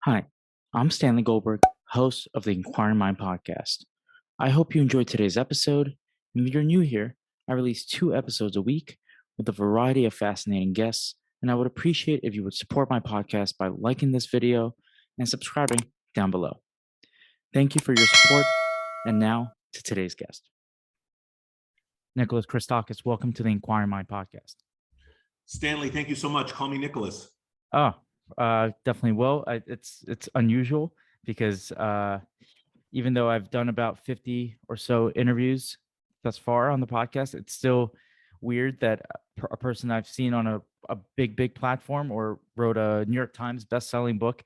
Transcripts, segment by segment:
Hi, I'm Stanley Goldberg, host of the Inquiring Mind podcast. I hope you enjoyed today's episode. And if you're new here, I release 2 episodes a week with a variety of fascinating guests, and I would appreciate if you would support my podcast by liking this video and subscribing down below. Thank you for your support, and now to today's guest. Nicholas Christakis, welcome to the Inquiring Mind podcast. Stanley, thank you so much. Call me Nicholas. Oh, definitely will. It's unusual because even though I've done about 50 or so interviews thus far on the podcast, it's still weird that a person I've seen on a big platform or wrote a New York Times best-selling book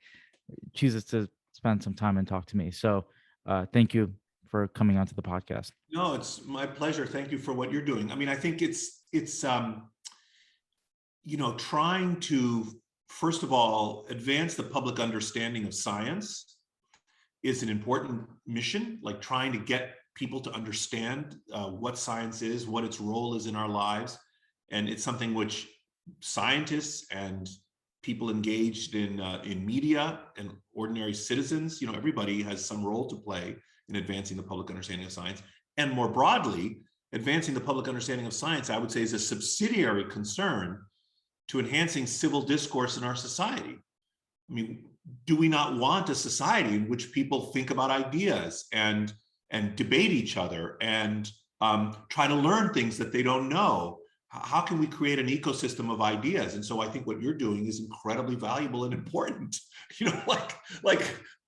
chooses to spend some time and talk to me. So thank you for coming onto the podcast. No, it's my pleasure. Thank you for what you're doing. I mean, I think it's trying to, first of all, advance the public understanding of science is an important mission, like trying to get people to understand what science is, what its role is in our lives. And it's something which scientists and people engaged in media and ordinary citizens, everybody has some role to play in advancing the public understanding of science. And more broadly, advancing the public understanding of science, I would say, is a subsidiary concern to enhancing civil discourse in our society. I mean, do we not want a society in which people think about ideas and debate each other and try to learn things that they don't know? How can we create an ecosystem of ideas? And so I think what you're doing is incredibly valuable and important, to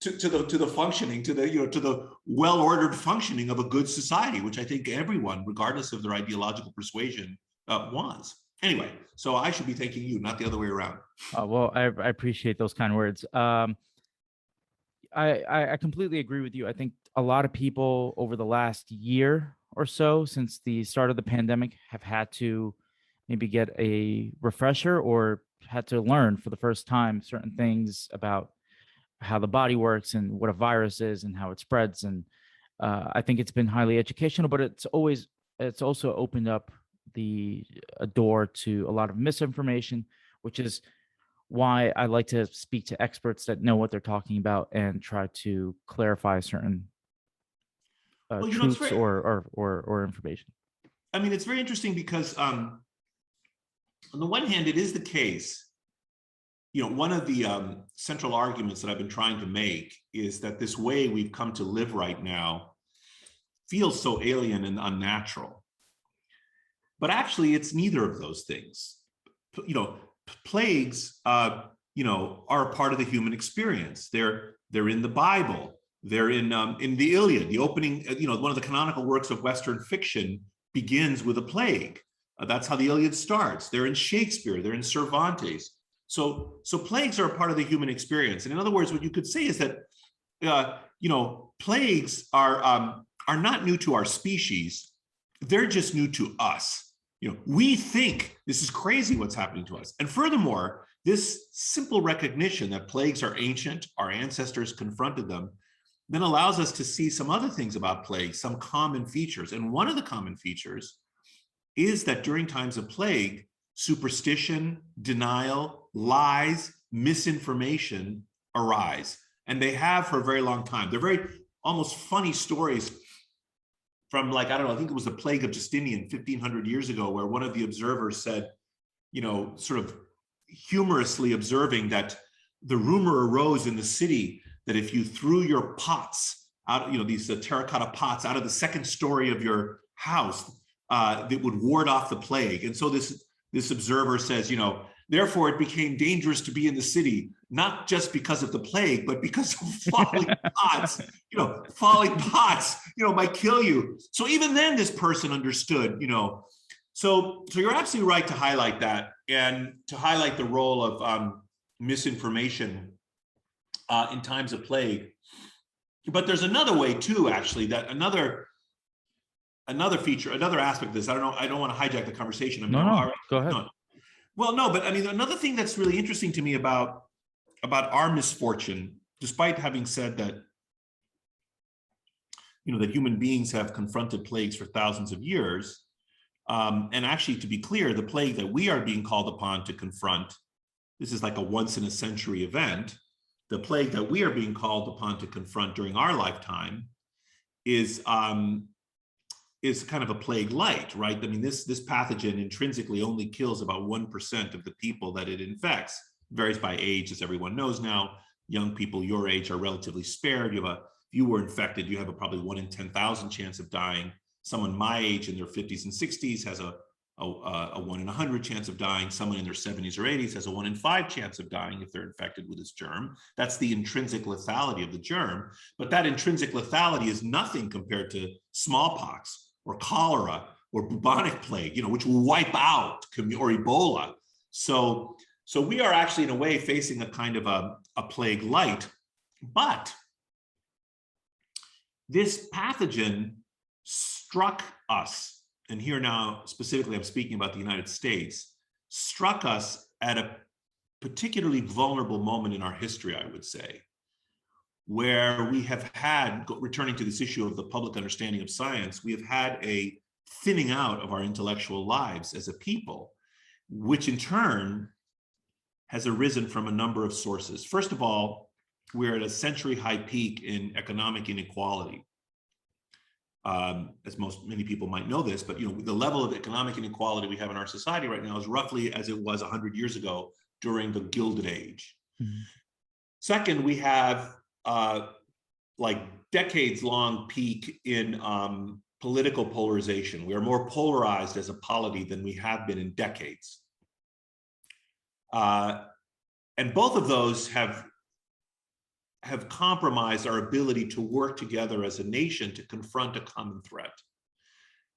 the functioning, to the well-ordered functioning of a good society, which I think everyone, regardless of their ideological persuasion, wants. Anyway, so I should be thanking you, not the other way around. Well, I appreciate those kind words. I completely agree with you. I think a lot of people over the last year or so since the start of the pandemic have had to maybe get a refresher or had to learn for the first time certain things about how the body works and what a virus is and how it spreads. And I think it's been highly educational, but it's also opened up a door to a lot of misinformation, which is why I like to speak to experts that know what they're talking about and try to clarify certain truths or information. I mean, it's very interesting because on the one hand, it is the case, one of the central arguments that I've been trying to make is that this way we've come to live right now feels so alien and unnatural. But actually, it's neither of those things. Plagues, are a part of the human experience. They're in the Bible. They're in the Iliad. The opening, one of the canonical works of Western fiction begins with a plague. That's how the Iliad starts. They're in Shakespeare. They're in Cervantes. So plagues are a part of the human experience. And in other words, what you could say is that, plagues are not new to our species. They're just new to us. We think this is crazy what's happening to us. And furthermore, this simple recognition that plagues are ancient, our ancestors confronted them, then allows us to see some other things about plagues, some common features. And one of the common features is that during times of plague, superstition, denial, lies, misinformation arise. And they have for a very long time. They're very almost funny stories from, I think it was the plague of Justinian 1500 years ago, where one of the observers said, sort of humorously observing that the rumor arose in the city that if you threw your pots out, these terracotta pots out of the second story of your house, that would ward off the plague. And so this observer says, therefore it became dangerous to be in the city, not just because of the plague, but because of falling pots. Falling pots, might kill you. So even then, this person understood, So you're absolutely right to highlight that and to highlight the role of misinformation in times of plague. But there's another way too, actually, that another feature, another aspect of this. I don't want to hijack the conversation. I mean, no, go ahead. No. Well, no, but I mean, another thing that's really interesting to me about our misfortune, despite having said that, that human beings have confronted plagues for thousands of years, and actually, to be clear, the plague that we are being called upon to confront, this is like a once in a century event, the plague that we are being called upon to confront during our lifetime is kind of a plague light, right? I mean, this pathogen intrinsically only kills about 1% of the people that it infects. It varies by age, as everyone knows now. Young people your age are relatively spared. If you were infected, you have a probably 1 in 10,000 chance of dying. Someone my age in their 50s and 60s has a 1 in 100 chance of dying. Someone in their 70s or 80s has a 1 in 5 chance of dying if they're infected with this germ. That's the intrinsic lethality of the germ. But that intrinsic lethality is nothing compared to smallpox or cholera or bubonic plague, which will wipe out, or Ebola. So we are actually, in a way, facing a kind of a plague light. But this pathogen struck us, and here now specifically I'm speaking about the United States, struck us at a particularly vulnerable moment in our history, I would say, where we have had, returning to this issue of the public understanding of science, we have had a thinning out of our intellectual lives as a people, which in turn has arisen from a number of sources. First of all, we're at a century-high peak in economic inequality. As many people might know this, but the level of economic inequality we have in our society right now is roughly as it was 100 years ago during the Gilded Age. Mm-hmm. Second, we have like decades-long peak in political polarization. We are more polarized as a polity than we have been in decades. And both of those have compromised our ability to work together as a nation to confront a common threat.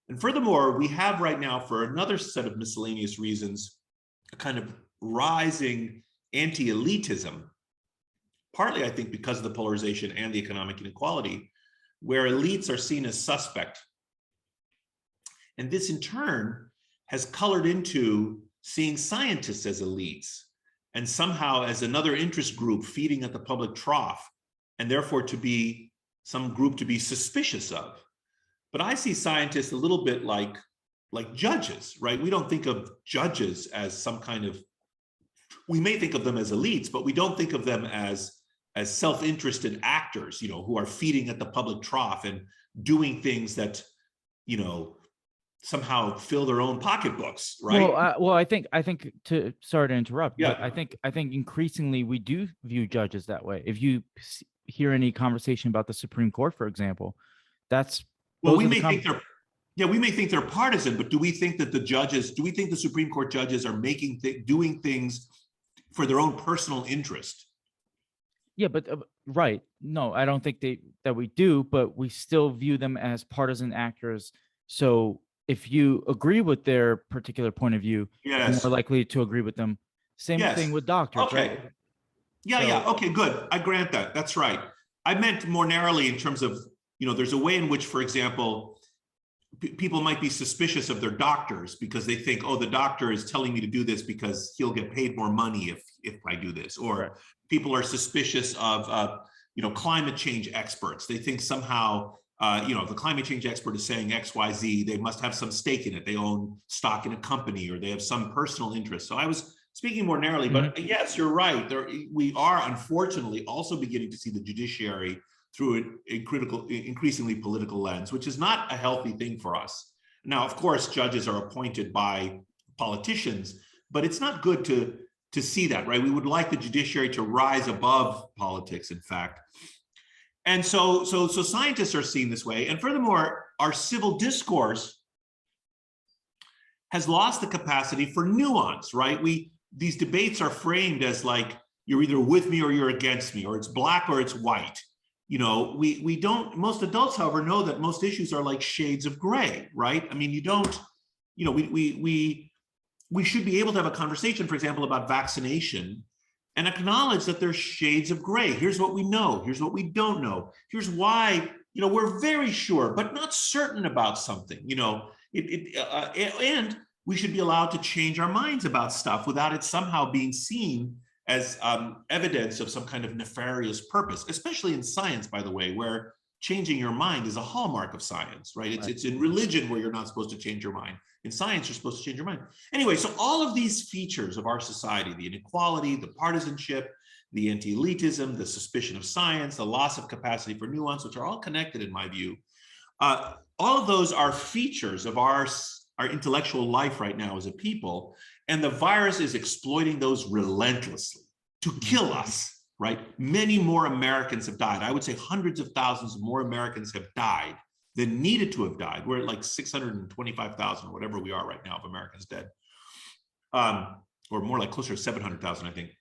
And furthermore, we have right now, for another set of miscellaneous reasons, a kind of rising anti-elitism, partly, I think, because of the polarization and the economic inequality, where elites are seen as suspect. And this, in turn, has colored into seeing scientists as elites, and somehow as another interest group feeding at the public trough, and therefore to be some group to be suspicious of. But I see scientists a little bit like judges, right? We don't think of judges as some kind of, we may think of them as elites, but we don't think of them as self-interested actors, who are feeding at the public trough and doing things that, somehow fill their own pocketbooks, right? Well, I think sorry to interrupt, yeah. But I think increasingly we do view judges that way. If you hear any conversation about the Supreme Court, for example, we may think they're partisan, but do we think that the Supreme Court judges are doing things for their own personal interest? Yeah, but right. No, I don't think that we do, but we still view them as partisan actors. So if you agree with their particular point of view, yes, you're more likely to agree with them. Same thing with doctors, okay. Right? Yeah. Okay, good. I grant that. That's right. I meant more narrowly in terms of, there's a way in which, for example, people might be suspicious of their doctors because they think, oh, the doctor is telling me to do this because he'll get paid more money if I do this. Or right. People are suspicious of, climate change experts. They think somehow, if the climate change expert is saying X, Y, Z, they must have some stake in it. They own stock in a company or they have some personal interest. So I was speaking more narrowly, but yes, you're right. We are unfortunately also beginning to see the judiciary through a increasingly political lens, which is not a healthy thing for us. Now, of course, judges are appointed by politicians, but it's not good to see that, right? We would like the judiciary to rise above politics, in fact. And so scientists are seen this way. And furthermore, our civil discourse has lost the capacity for nuance, right? These debates are framed as like, you're either with me or you're against me, or it's black or it's white. We don't, most adults, however, know that most issues are like shades of gray, right? I mean, we should be able to have a conversation, for example, about vaccination and acknowledge that there's shades of gray. Here's what we know. Here's what we don't know. Here's why, we're very sure, but not certain about something, and we should be allowed to change our minds about stuff without it somehow being seen as evidence of some kind of nefarious purpose, especially in science, by the way, where changing your mind is a hallmark of science, right? It's in religion where you're not supposed to change your mind. In science, you're supposed to change your mind. Anyway, so all of these features of our society, the inequality, the partisanship, the anti-elitism, the suspicion of science, the loss of capacity for nuance, which are all connected in my view. All of those are features of our intellectual life right now as a people, and the virus is exploiting those relentlessly to kill us, right? Many more Americans have died. I would say hundreds of thousands of more Americans have died than needed to have died. We're at like 625,000 or whatever we are right now of Americans dead, or more like closer to 700,000, I think.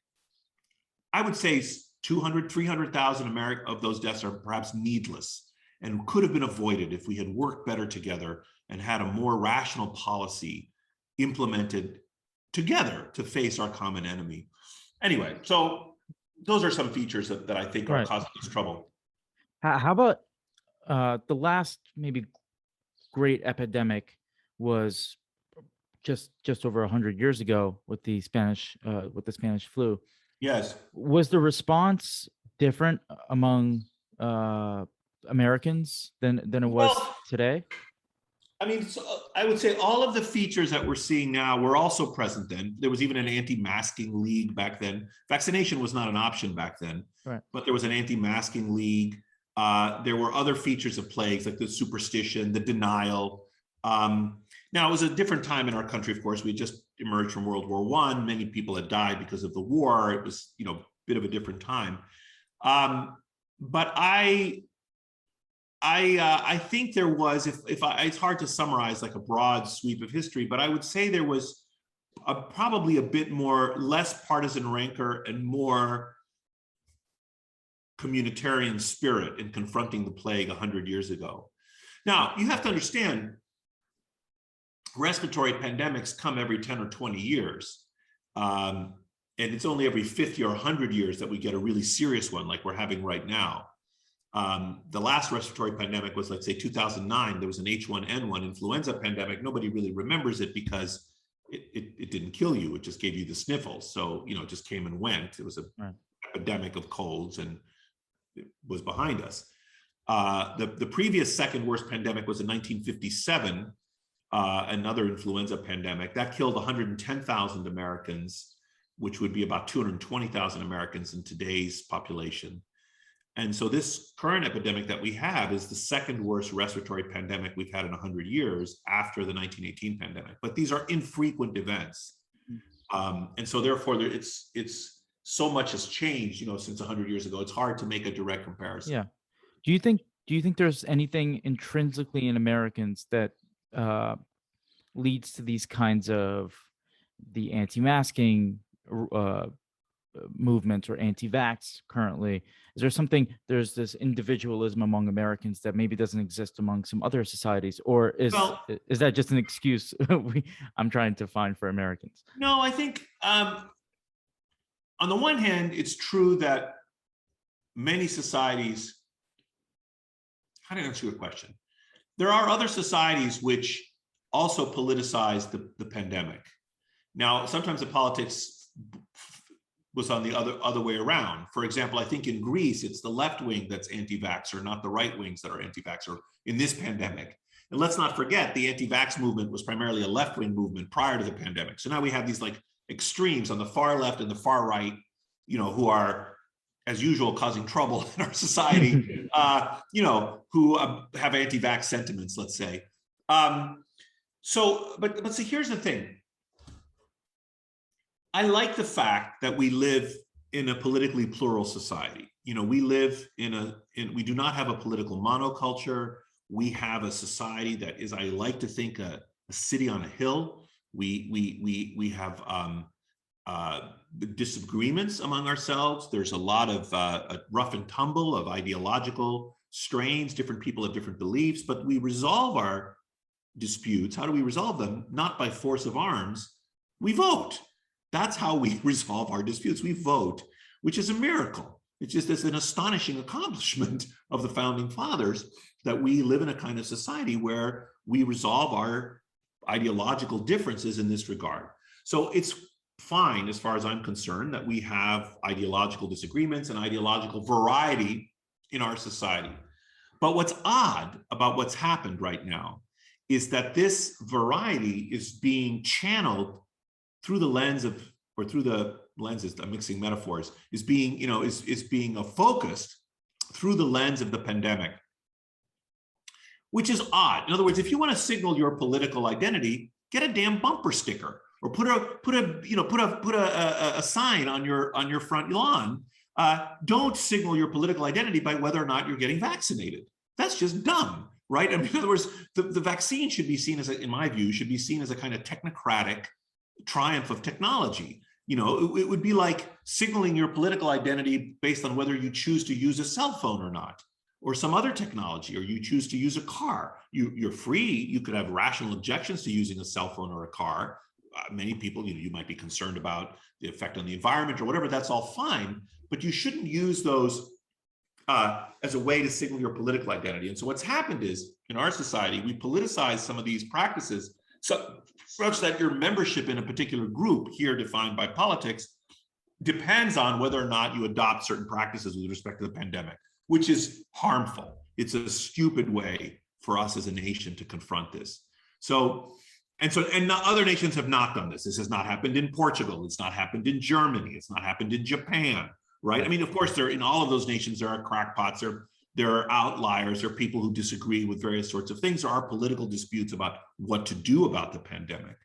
I would say 200, 300,000 of those deaths are perhaps needless and could have been avoided if we had worked better together and had a more rational policy implemented together to face our common enemy. Anyway, so those are some features that I think are causing us trouble. How about the last maybe great epidemic was just over 100 years ago with the Spanish flu. Yes. Was the response different among Americans than it was today? I mean, so I would say all of the features that we're seeing now were also present then. There was even an anti-masking league back then. Vaccination was not an option back then, right, but there was an anti-masking league. There were other features of plagues like the superstition, the denial. Now, it was a different time in our country, of course. We just emerged from World War I. Many people had died because of the war. It was, a bit of a different time. But I think there was, it's hard to summarize like a broad sweep of history, but I would say there was probably a bit less partisan rancor and more communitarian spirit in confronting the plague 100 years ago. Now, you have to understand, respiratory pandemics come every 10 or 20 years. And it's only every 50 or 100 years that we get a really serious one like we're having right now. The last respiratory pandemic was, let's say, 2009. There was an H1N1 influenza pandemic. Nobody really remembers it because it didn't kill you. It just gave you the sniffles. So, it just came and went. It was an epidemic of colds and it was behind us. The previous second worst pandemic was in 1957, another influenza pandemic. That killed 110,000 Americans, which would be about 220,000 Americans in today's population. And so this current epidemic that we have is the second worst respiratory pandemic we've had in 100 years after the 1918 pandemic. But these are infrequent events. And so therefore it's so much has changed, since 100 years ago. It's hard to make a direct comparison. Yeah. Do you think there's anything intrinsically in Americans that leads to these kinds of the anti-masking movement or anti-vax currently? Is there there's this individualism among Americans that maybe doesn't exist among some other societies, or is that just an excuse I'm trying to find for Americans? No, I think on the one hand, it's true that many societies, how do I answer your question? There are other societies which also politicize the pandemic. Now, sometimes the politics was on the other way around. For example, I think in Greece, it's the left wing that's anti-vaxxer, not the right wings that are anti-vaxxer in this pandemic. And let's not forget, the anti-vax movement was primarily a left-wing movement prior to the pandemic. So now we have these like extremes on the far left and the far right, who are, as usual, causing trouble in our society, who have anti-vax sentiments, let's say. But see, here's the thing. I like the fact that we live in a politically plural society. We live we do not have a political monoculture. We have a society that is, I like to think, a city on a hill. We have disagreements among ourselves. There's a lot of rough and tumble of ideological strains. Different people have different beliefs, but we resolve our disputes. How do we resolve them? Not by force of arms. We vote. That's how we resolve our disputes. We vote, which is a miracle. It's just an astonishing accomplishment of the founding fathers that we live in a kind of society where we resolve our ideological differences in this regard. So it's fine, as far as I'm concerned, that we have ideological disagreements and ideological variety in our society. But what's odd about what's happened right now is that this variety is being channeled through the lens of, or through the lenses, I'm mixing metaphors, is being, is being focused through the lens of the pandemic, which is odd. In other words, if you want to signal your political identity, get a damn bumper sticker or put a sign on your front lawn. Don't signal your political identity by whether or not you're getting vaccinated. That's just dumb, right? I mean, in other words, the vaccine should be seen as, in my view, should be seen as a kind of technocratic triumph of technology. It would be like signaling your political identity based on whether you choose to use a cell phone or not, or some other technology, or you choose to use a car. You're free. You could have rational objections to using a cell phone or a car. Many people, you might be concerned about the effect on the environment or whatever. That's all fine, but you shouldn't use those as a way to signal your political identity. And so what's happened is, in our society, we politicize some of these practices such that your membership in a particular group, here defined by politics, depends on whether or not you adopt certain practices with respect to the pandemic, which is harmful. It's a stupid way for us as a nation to confront this. And other nations have not done this. This has not happened in Portugal. It's not happened in Germany. It's not happened in Japan, right? I mean, of course, in all of those nations, there are crackpots. There are outliers. There are people who disagree with various sorts of things. There are political disputes about what to do about the pandemic.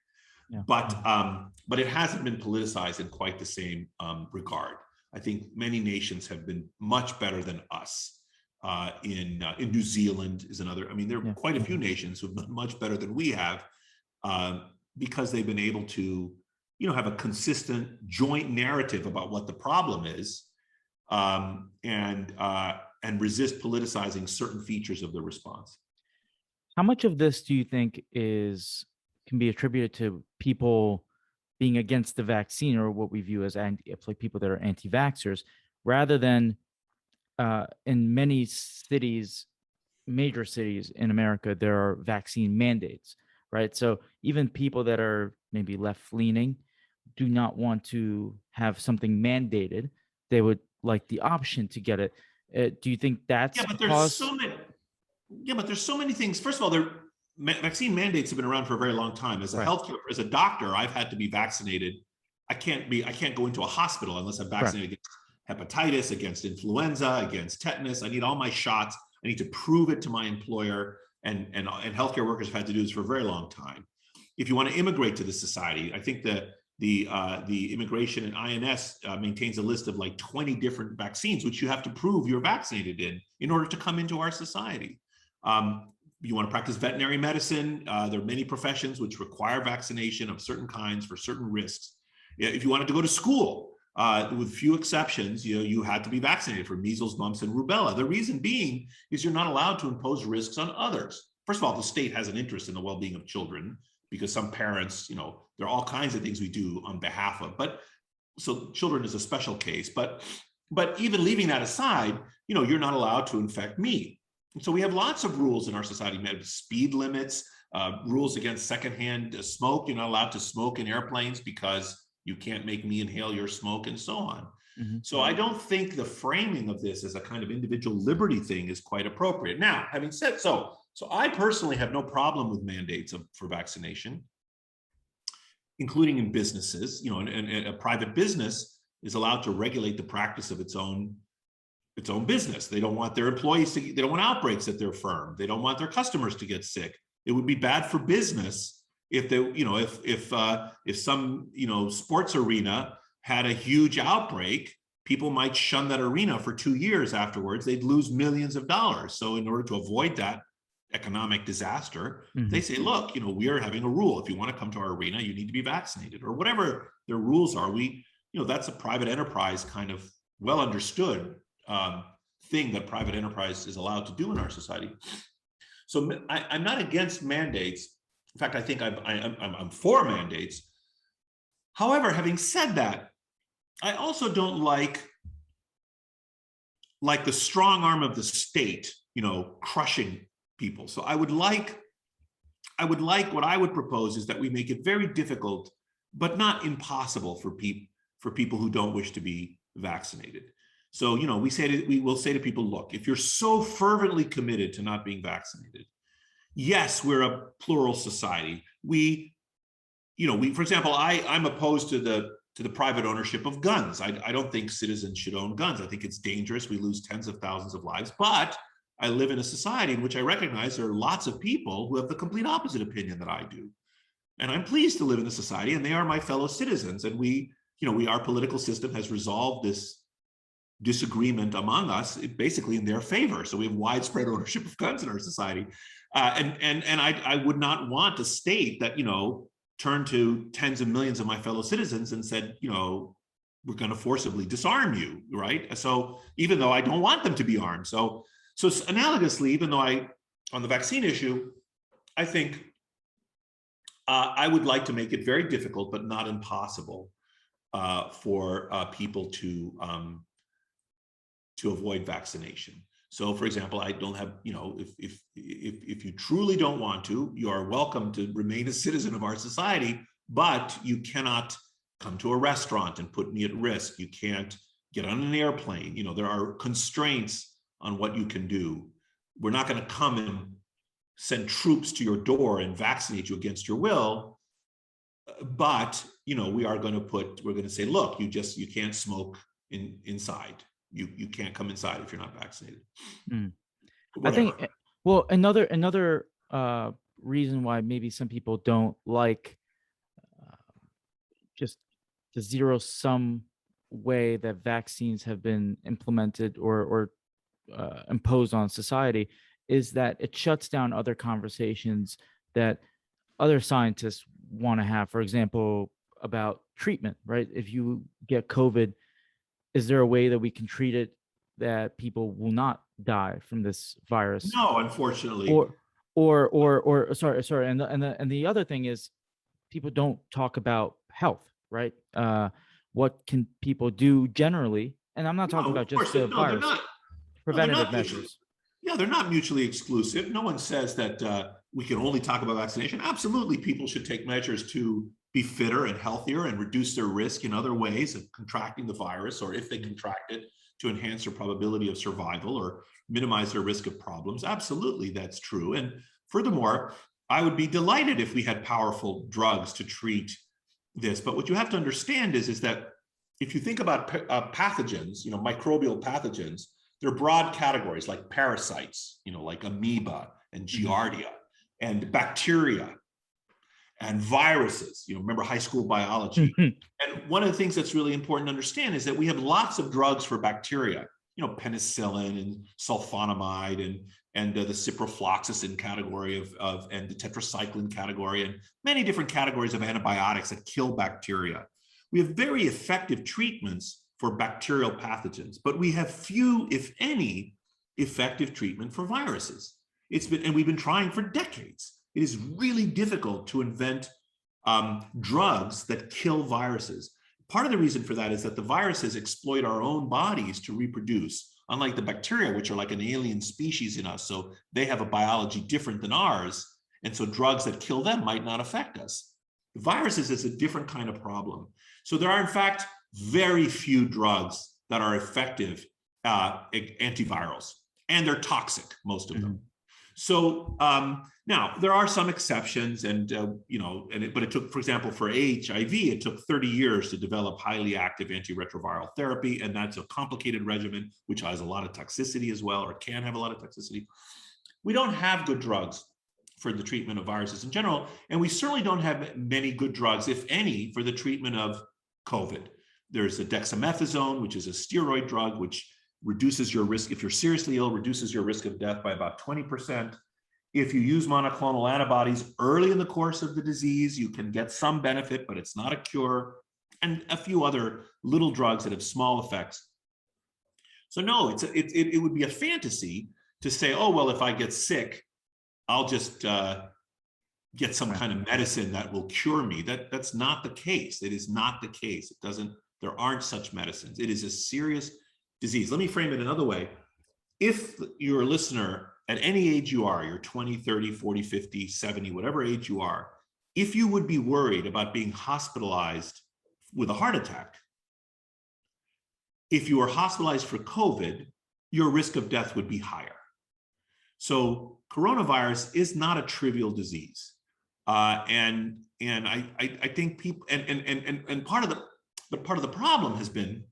Yeah. But it hasn't been politicized in quite the same regard. I think many nations have been much better than us. In New Zealand is another. I mean, there are quite a few nations who've been much better than we have, because they've been able to, have a consistent joint narrative about what the problem is, and resist politicizing certain features of the response. How much of this do you think can be attributed to people being against the vaccine, or what we view as like people that are anti-vaxxers, rather than in many cities, major cities in America, there are vaccine mandates, right? So even people that are maybe left-leaning do not want to have something mandated. They would like the option to get it. Do you think that's but there's so many things. First of all, vaccine mandates have been around for a very long time. As a doctor, I've had to be vaccinated. I can't go into a hospital unless I'm vaccinated against hepatitis, against influenza, against tetanus. I need all my shots. I need to prove it to my employer, and healthcare workers have had to do this for a very long time. If you want to immigrate to the society, I think the immigration and INS maintains a list of like 20 different vaccines, which you have to prove you're vaccinated in order to come into our society. You want to practice veterinary medicine, there are many professions which require vaccination of certain kinds for certain risks. If you wanted to go to school, with few exceptions, you had to be vaccinated for measles, mumps, and rubella. The reason being is you're not allowed to impose risks on others. First of all, the state has an interest in the well-being of children, because some parents, there are all kinds of things we do on behalf of, so children is a special case, but even leaving that aside, you're not allowed to infect me. And so we have lots of rules in our society, speed limits, rules against secondhand smoke. You're not allowed to smoke in airplanes because you can't make me inhale your smoke, and so on. Mm-hmm. So I don't think the framing of this as a kind of individual liberty thing is quite appropriate. Now, having said so I personally have no problem with mandates for vaccination, including in businesses. And a private business is allowed to regulate the practice of its own business. They don't want their employees they don't want outbreaks at their firm. They don't want their customers to get sick. It would be bad for business if if some sports arena had a huge outbreak. People might shun that arena for 2 years afterwards. They'd lose millions of dollars. So in order to avoid that economic disaster, they say, look, we are having a rule. If you want to come to our arena, you need to be vaccinated, or whatever their rules are. That's a private enterprise kind of well understood thing that private enterprise is allowed to do in our society. So I'm not against mandates. In fact, I think I'm for mandates. However, having said that, I also don't like the strong arm of the state, crushing people. So I would like what I would propose is that we make it very difficult, but not impossible for people who don't wish to be vaccinated. So, we will say to people, look, if you're so fervently committed to not being vaccinated, yes, we're a plural society. For example, I'm opposed to the to the private ownership of guns. I don't think citizens should own guns. I think it's dangerous. We lose tens of thousands of lives. But I live in a society in which I recognize there are lots of people who have the complete opposite opinion that I do. And I'm pleased to live in a society, and they are my fellow citizens. And our political system has resolved this disagreement among us basically in their favor. So we have widespread ownership of guns in our society. And I would not want a state that, turned to tens of millions of my fellow citizens and said, we're going to forcibly disarm you, right? So even though I don't want them to be armed. So analogously, even though on the vaccine issue, I think I would like to make it very difficult, but not impossible, for people to avoid vaccination. So, for example, I don't have, if you truly don't want to, you are welcome to remain a citizen of our society, but you cannot come to a restaurant and put me at risk. You can't get on an airplane. There are constraints on what you can do. We're not going to come and send troops to your door and vaccinate you against your will. But, we are going to say, look, you can't smoke inside. You can't come inside if you're not vaccinated. I think, well, another reason why maybe some people don't like just the zero-sum way that vaccines have been implemented or imposed on society is that it shuts down other conversations that other scientists want to have. For example, about treatment, right? If you get COVID, is there a way that we can treat it that people will not die from this virus? No, unfortunately. Or sorry. And the other thing is, people don't talk about health, right? What can people do generally? And I'm not talking about just the virus. Preventative measures. They're not mutually exclusive. No one says that we can only talk about vaccination. Absolutely, people should take measures to be fitter and healthier and reduce their risk in other ways of contracting the virus, or if they contract it, to enhance their probability of survival or minimize their risk of problems. Absolutely, that's true. And furthermore, I would be delighted if we had powerful drugs to treat this. But what you have to understand is that if you think about pathogens, microbial pathogens, they're broad categories like parasites, like amoeba and giardia and bacteria and viruses. Remember high school biology. And one of the things that's really important to understand is that we have lots of drugs for bacteria, penicillin and sulfonamide and the ciprofloxacin category and the tetracycline category, and many different categories of antibiotics that kill bacteria. We have very effective treatments for bacterial pathogens, but we have few, if any, effective treatment for viruses. And we've been trying for decades. It is really difficult to invent drugs that kill viruses. Part of the reason for that is that the viruses exploit our own bodies to reproduce, unlike the bacteria, which are like an alien species in us. So they have a biology different than ours. And so drugs that kill them might not affect us. Viruses is a different kind of problem. So there are, in fact, very few drugs that are effective antivirals, and they're toxic, most of them. So now there are some exceptions, but it took, for example, for HIV, it took 30 years to develop highly active antiretroviral therapy, and that's a complicated regimen which has a lot of toxicity as well, or can have a lot of toxicity. We don't have good drugs for the treatment of viruses in general, and we certainly don't have many good drugs, if any, for the treatment of COVID. There's a dexamethasone, which is a steroid drug, which reduces your risk, if you're seriously ill, reduces your risk of death by about 20%. If you use monoclonal antibodies early in the course of the disease, you can get some benefit, but it's not a cure, and a few other little drugs that have small effects. So no, it would be a fantasy to say, oh, well, if I get sick, I'll just get some kind of medicine that will cure me. That's not the case. It is not the case. There aren't such medicines. It is a serious disease. Let me frame it another way. If you're a listener at any age you are, you're 20, 30, 40, 50, 70, whatever age you are, if you would be worried about being hospitalized with a heart attack, if you were hospitalized for COVID, your risk of death would be higher. So coronavirus is not a trivial disease. And I think people, and part of But part of the problem has been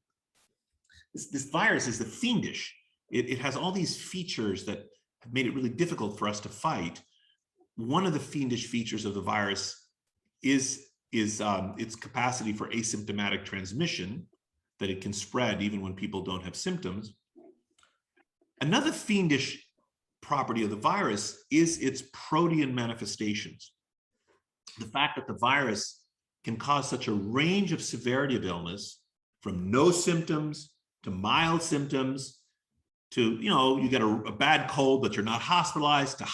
this virus is the fiendish. It has all these features that have made it really difficult for us to fight. One of the fiendish features of the virus is its capacity for asymptomatic transmission, that it can spread even when people don't have symptoms. Another fiendish property of the virus is its protean manifestations. The fact that the virus can cause such a range of severity of illness, from no symptoms to mild symptoms to, you get a bad cold, but you're not hospitalized, to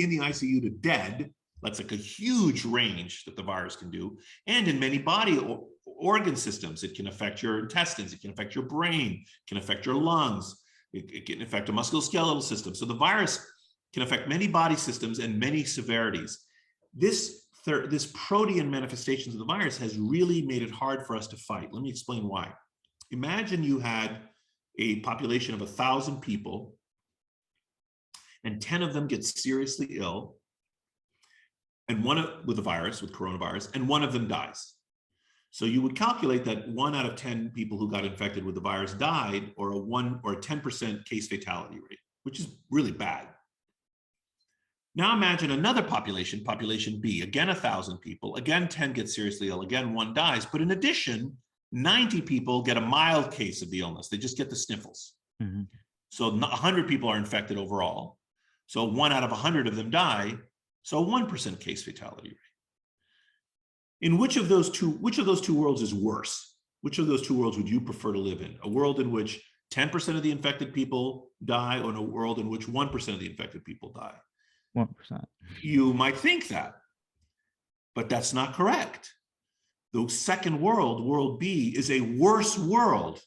in the ICU to dead. That's like a huge range that the virus can do. And in many body organ systems, it can affect your intestines, it can affect your brain, it can affect your lungs, it can affect the musculoskeletal system. So the virus can affect many body systems and many severities. This protean manifestations of the virus has really made it hard for us to fight. Let me explain why. Imagine you had a population of 1,000 people and 10 of them get seriously ill, and with the virus, with coronavirus, and one of them dies. So you would calculate that 1 out of 10 people who got infected with the virus died, or a 10% case fatality rate, which is really bad. Now imagine another population B, again 1,000 people, again 10 get seriously ill, again 1 dies, but in addition, 90 people get a mild case of the illness. They just get the sniffles. Mm-hmm. So 100 people are infected overall. So 1 out of 100 of them die. So a 1% case fatality rate. In which of those two worlds is worse? Which of those two worlds would you prefer to live in? A world in which 10% of the infected people die, or in a world in which 1% of the infected people die? 1%. You might think that, but that's not correct. The second world, world B, is a worse world,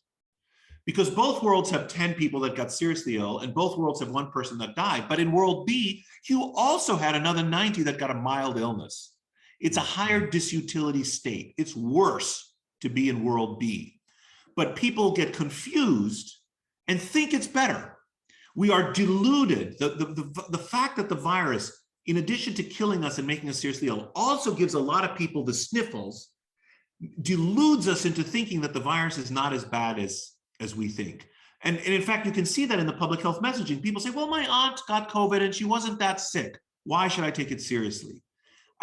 because both worlds have 10 people that got seriously ill, and both worlds have 1 person that died. But in world B, you also had another 90 that got a mild illness. It's a higher disutility state. It's worse to be in world B. But people get confused and think it's better. We are deluded. The fact that the virus, in addition to killing us and making us seriously ill, also gives a lot of people the sniffles, deludes us into thinking that the virus is not as bad as we think. And in fact, you can see that in the public health messaging. People say, well, my aunt got COVID and she wasn't that sick. Why should I take it seriously?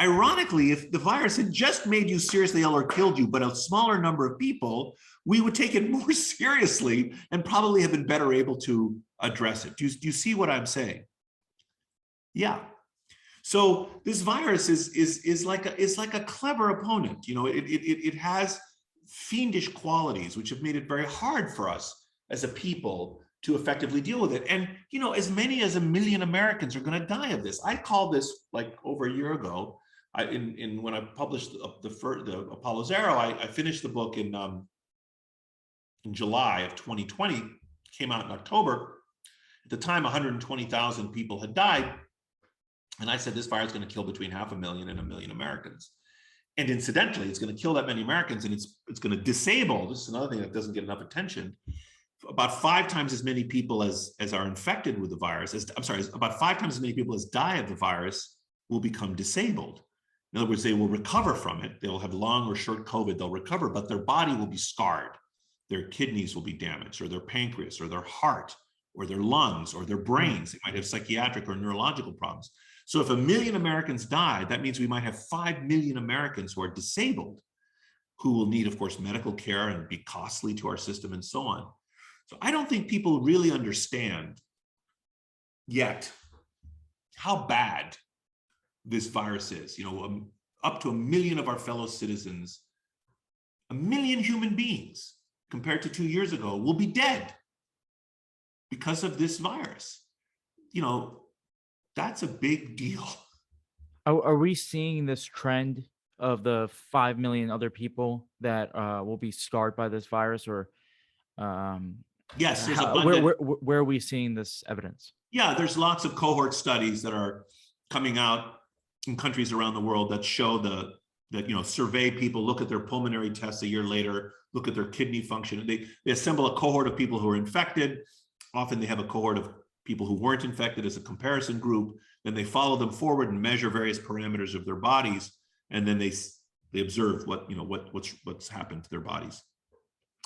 Ironically, if the virus had just made you seriously ill or killed you, but a smaller number of people, we would take it more seriously and probably have been better able to address it. Do you see what I'm saying? Yeah. So this virus is like a clever opponent. It has fiendish qualities which have made it very hard for us as a people to effectively deal with it. And as many as 1 million Americans are going to die of this. I called this, like, over a year ago. When I published the Apollo Zero, I finished the book in July of 2020. Came out in October. At the time, 120,000 people had died. And I said, this virus is going to kill between 500,000 and 1 million Americans. And incidentally, it's going to kill that many Americans, and it's going to disable, this is another thing that doesn't get enough attention, about 5 times as many people as are infected with the virus, about 5 times as many people as die of the virus will become disabled. In other words, they will recover from it. They'll have long or short COVID, they'll recover, but their body will be scarred. Their kidneys will be damaged, or their pancreas, or their heart, or their lungs, or their brains. They might have psychiatric or neurological problems. So if 1 million Americans die, that means we might have 5 million Americans who are disabled, who will need, of course, medical care and be costly to our system and so on. So I don't think people really understand yet how bad this virus is. Up to 1 million of our fellow citizens, 1 million human beings compared to 2 years ago, will be dead because of this virus. That's a big deal. Are we seeing this trend of the 5 million other people that will be scarred by this virus, or yes, where are we seeing this evidence? Yeah, there's lots of cohort studies that are coming out in countries around the world that show that survey people, look at their pulmonary tests a year later, look at their kidney function. They assemble a cohort of people who are infected. Often they have a cohort of people who weren't infected as a comparison group. Then they follow them forward and measure various parameters of their bodies. And then they They observed what's happened to their bodies.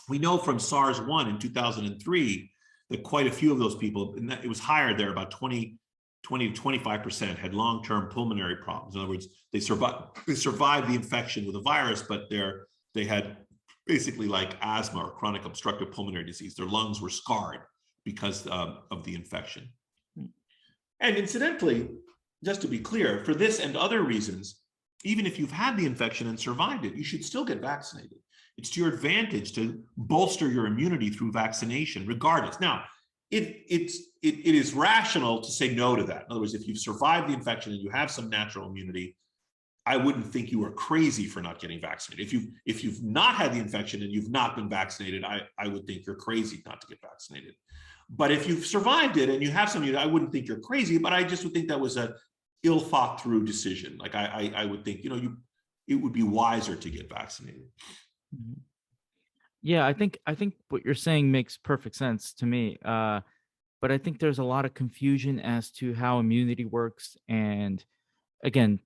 We know from SARS-1 in 2003 that quite a few of those people, and it was higher there, about 20 to 25% had long-term pulmonary problems. In other words, they survived the infection with a virus, but they had basically like asthma or chronic obstructive pulmonary disease. Their lungs were scarred because of the infection. And incidentally, just to be clear, for this and other reasons, even if you've had the infection and survived it, you should still get vaccinated. It's to your advantage to bolster your immunity through vaccination, regardless. Now, it is rational to say no to that. In other words, if you've survived the infection and you have some natural immunity, I wouldn't think you are crazy for not getting vaccinated. If you've not had the infection and you've not been vaccinated, I would think you're crazy not to get vaccinated. But if you've survived it and you have some immunity, I wouldn't think you're crazy, but I just would think that was a ill thought through decision. Like I would think, it would be wiser to get vaccinated. Mhm. Yeah, I think what you're saying makes perfect sense to me. But I think there's a lot of confusion as to how immunity works. And again,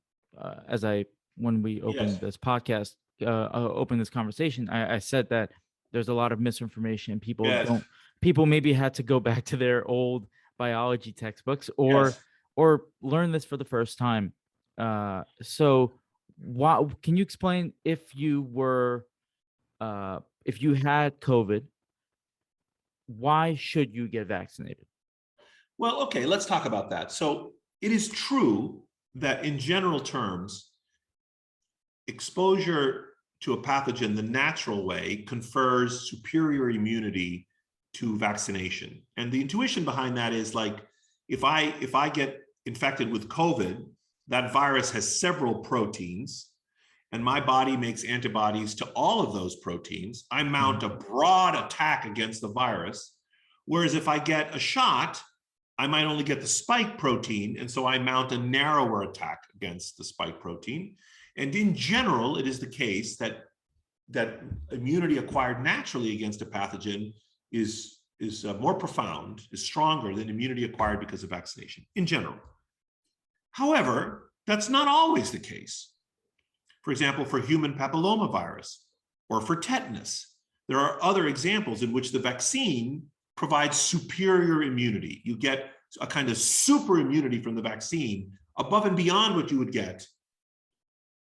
when we Yes. opened this podcast, opened this conversation, I said that there's a lot of misinformation. Yes. People maybe had to go back to their old biology textbooks Yes. or learn this for the first time. So, can you explain if you had COVID, why should you get vaccinated? Well, okay, let's talk about that. So it is true that in general terms, exposure to a pathogen the natural way confers superior immunity to vaccination. And the intuition behind that is like, if I get infected with COVID, that virus has several proteins, and my body makes antibodies to all of those proteins. I mount a broad attack against the virus. Whereas if I get a shot, I might only get the spike protein, and so I mount a narrower attack against the spike protein. And in general, it is the case that immunity acquired naturally against a pathogen is more profound, is stronger than immunity acquired because of vaccination in general. However, that's not always the case. For example, for human papillomavirus or for tetanus, there are other examples in which the vaccine provides superior immunity. You get a kind of super immunity from the vaccine above and beyond what you would get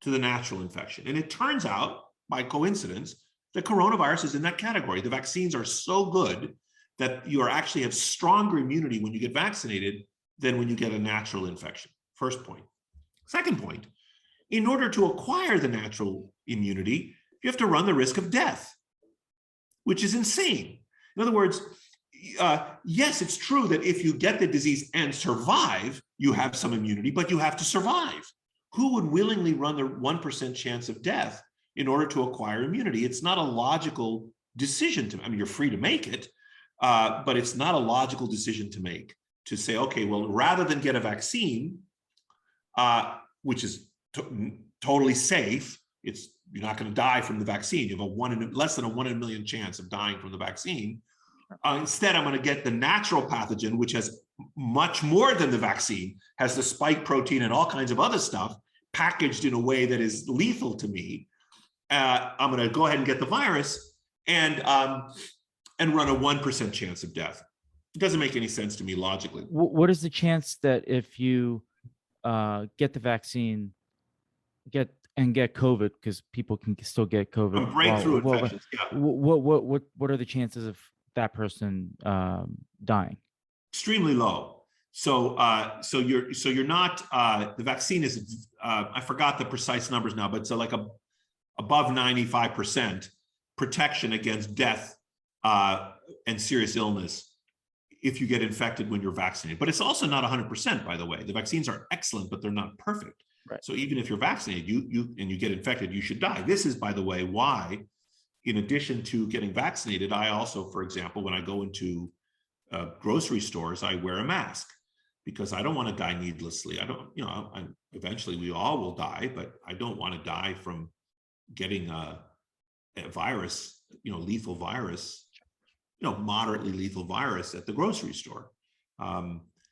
to the natural infection. And it turns out, by coincidence, that coronavirus is in that category. The vaccines are so good that you actually have stronger immunity when you get vaccinated than when you get a natural infection. First point. Second point, in order to acquire the natural immunity, you have to run the risk of death, which is insane. In other words, yes, it's true that if you get the disease and survive, you have some immunity, but you have to survive. Who would willingly run the 1% chance of death in order to acquire immunity? It's not a logical decision to, I mean, you're free to make it, but it's not a logical decision to make, to say, okay, well, rather than get a vaccine, which is totally safe, you're not going to die from the vaccine. You have less than a 1 in a million chance of dying from the vaccine. Instead, I'm going to get the natural pathogen, which has much more than the vaccine, has the spike protein and all kinds of other stuff packaged in a way that is lethal to me. I'm going to go ahead and get the virus and run a 1% chance of death. It doesn't make any sense to me logically. What is the chance that if you get the vaccine, get COVID, because people can still get COVID? Breakthrough infections. Yeah. What are the chances of that person dying? Extremely low. So you're not. The vaccine is. I forgot the precise numbers now, but it's like above 95% protection against death and serious illness if you get infected when you're vaccinated. But it's also not 100%, by the way. The vaccines are excellent, but they're not perfect. Right. So even if you're vaccinated, you get infected, you should die. This is, by the way, why, in addition to getting vaccinated, I also, for example, when I go into grocery stores, I wear a mask because I don't want to die needlessly. I don't, eventually we all will die, but I don't want to die from getting a virus, lethal virus, moderately lethal virus at the grocery store.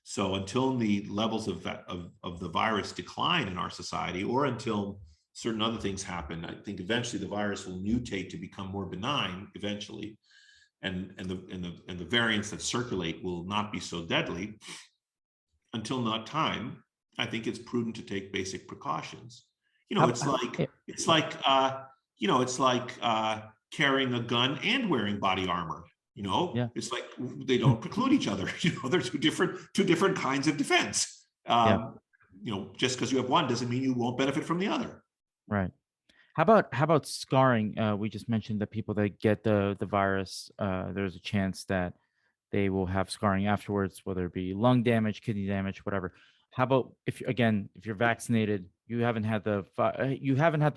So until the levels of the virus decline in our society, or until certain other things happen. I think eventually the virus will mutate to become more benign eventually, and the variants that circulate will not be so deadly. Until that time, I think it's prudent to take basic precautions. You know, How, it's how- like eh, it's like you know, it's like carrying a gun and wearing body armor. You know, yeah, it's like they don't preclude each other. You know, they're two different kinds of defense. yeah, You know, just because you have one doesn't mean you won't benefit from the other. right. How about scarring? We just mentioned that people that get the virus, there's a chance that they will have scarring afterwards, whether it be lung damage, kidney damage, whatever. How about if you're vaccinated, you haven't had the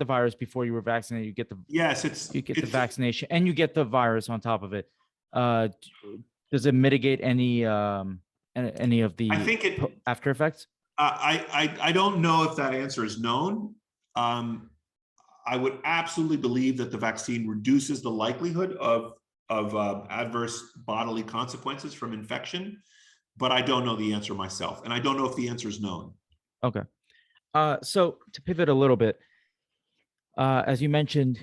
virus before you were vaccinated, Yes, you get the it's vaccination and you get the virus on top of it. Does it mitigate any of I the think it after effects? I don't know if that answer is known. Um, I would absolutely believe that the vaccine reduces the likelihood of adverse bodily consequences from infection, but I don't know the answer myself, and I don't know if the answer is known. Okay. So to pivot a little bit, as you mentioned,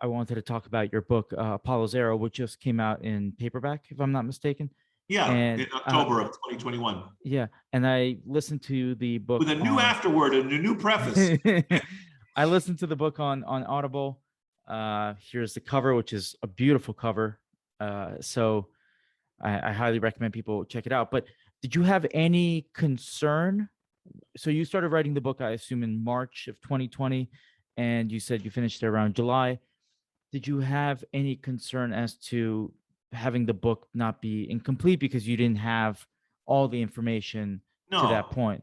I wanted to talk about your book, Apollo Zero, which just came out in paperback, if I'm not mistaken. Yeah, in And October of 2021, yeah, and I listened to the with book a new on. afterword and a new preface. I listened to the book on Audible. Here's the cover, which is a beautiful cover. So I highly recommend people check it out. But did you have any concern? So you started writing the book, I assume, in March of 2020, and you said you finished it around July. Did you have any concern as to having the book not be incomplete because you didn't have all the information to that No, point?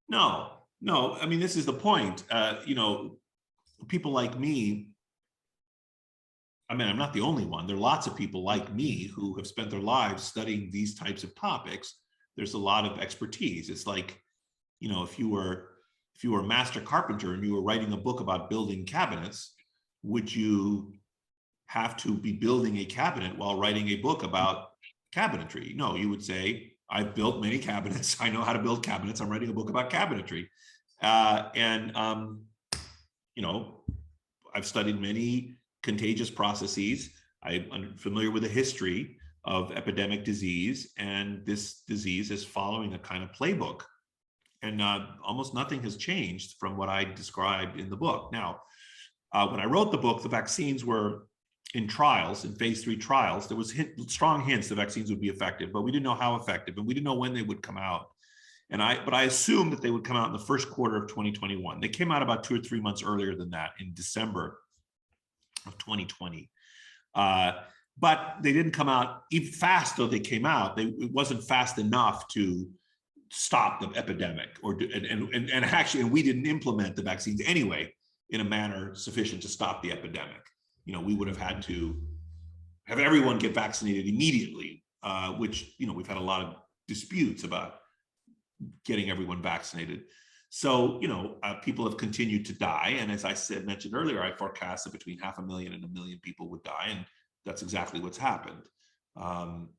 no. I mean, this is the point. You know, people like me. I mean, I'm not the only one. There are lots of people like me who have spent their lives studying these types of topics. There's a lot of expertise. It's like, you know, if you were a master carpenter and you were writing a book about building cabinets, would you have to be building a cabinet while writing a book about cabinetry? No, you would say, I've built many cabinets. I know how to build cabinets. I'm writing a book about cabinetry. And you know, I've studied many contagious processes. I'm familiar with the history of epidemic disease, and this disease is following a kind of playbook. And almost nothing has changed from what I described in the book. Now, when I wrote the book, the vaccines were in trials, in phase 3 trials. There was strong hints the vaccines would be effective, but we didn't know how effective, and we didn't know when they would come out. But I assumed that they would come out in the first quarter of 2021. They came out about 2 or 3 months earlier than that, in December of 2020. But they didn't come out even fast, though they came out. It wasn't fast enough to stop the epidemic, and we didn't implement the vaccines anyway in a manner sufficient to stop the epidemic. You know, we would have had to have everyone get vaccinated immediately, which, you know, we've had a lot of disputes about getting everyone vaccinated. So, you know, people have continued to die. And as I mentioned earlier, I forecast that between 500,000 and 1 million people would die. And that's exactly what's happened. Um,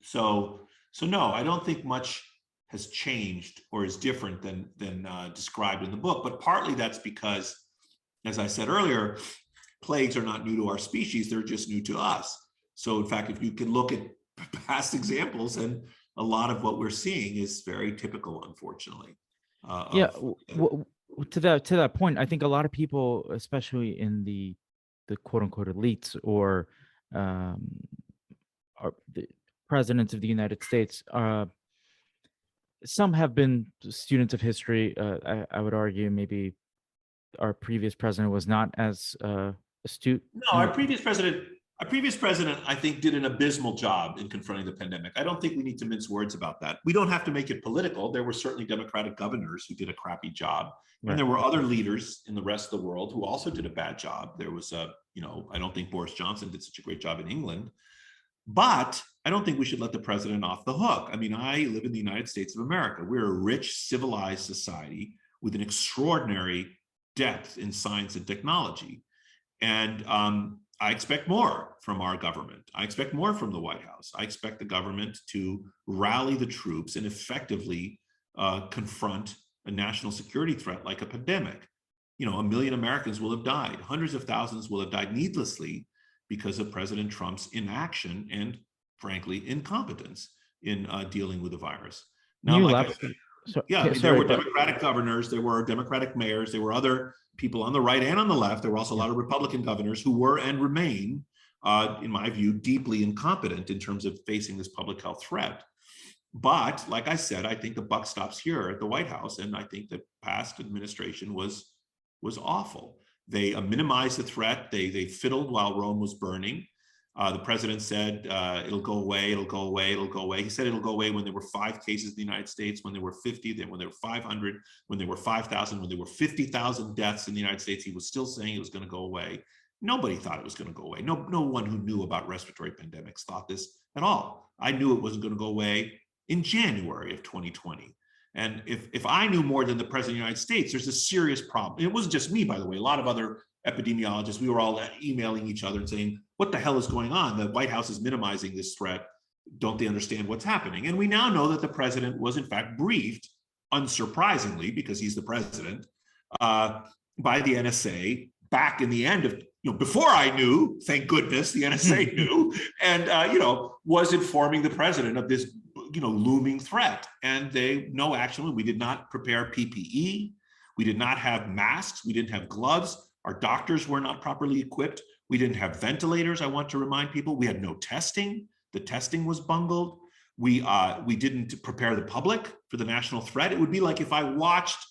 so no, I don't think much has changed or is different than described in the book. But partly that's because, as I said earlier, plagues are not new to our species. They're just new to us. So in fact, if you can look at past examples, and a lot of what we're seeing is very typical, unfortunately. Yeah, Of to that point, I think a lot of people, especially in the quote unquote elites or um, the presidents of the United States, some have been students of history. I would argue maybe our previous president was not as astute. No, our previous president, I think, did an abysmal job in confronting the pandemic. I don't think we need to mince words about that. We don't have to make it political. There were certainly Democratic governors who did a crappy job, and Right. there were other leaders in the rest of the world who also did a bad job. There was you know, I don't think Boris Johnson did such a great job in England, but I don't think we should let the president off the hook. I mean, I live in the United States of America. We're a rich, civilized society with an extraordinary depth in science and technology. And I expect more from our government. I expect more from the White House. I expect the government to rally the troops and effectively confront a national security threat like a pandemic. 1 million Americans will have died. Hundreds of thousands will have died needlessly because of President Trump's inaction and, frankly, incompetence in dealing with the virus. Now, You like I left. said, So, yeah, I okay, mean, there sorry, were but Democratic governors, there were Democratic mayors, there were other people on the right and on the left. There were also a lot of Republican governors who were and remain, in my view, deeply incompetent in terms of facing this public health threat. But like I said, I think the buck stops here at the White House, and I think the past administration was awful. They minimized the threat. They fiddled while Rome was burning. The president said, it'll go away, it'll go away, it'll go away. He said it'll go away when there were 5 cases in the United States, when there were 50, then when there were 500, when there were 5,000, when there were 50,000 deaths in the United States. He was still saying it was going to go away. Nobody thought it was going to go away. No one who knew about respiratory pandemics thought this at all. I knew it wasn't going to go away in January of 2020. And if I knew more than the president of the United States, there's a serious problem. It wasn't just me, by the way. A lot of other epidemiologists, we were all emailing each other and saying, what the hell is going on? The White House is minimizing this threat. Don't they understand what's happening? And we now know that the president was in fact briefed, unsurprisingly, because he's the president, by the NSA back in the end of, before I knew, thank goodness, the NSA knew, and, was informing the president of this, looming threat. And no action. We did not prepare PPE. We did not have masks. We didn't have gloves. Our doctors were not properly equipped. We didn't have ventilators. I want to remind people, we had no testing. The testing was bungled. We didn't prepare the public for the national threat. It would be like if I watched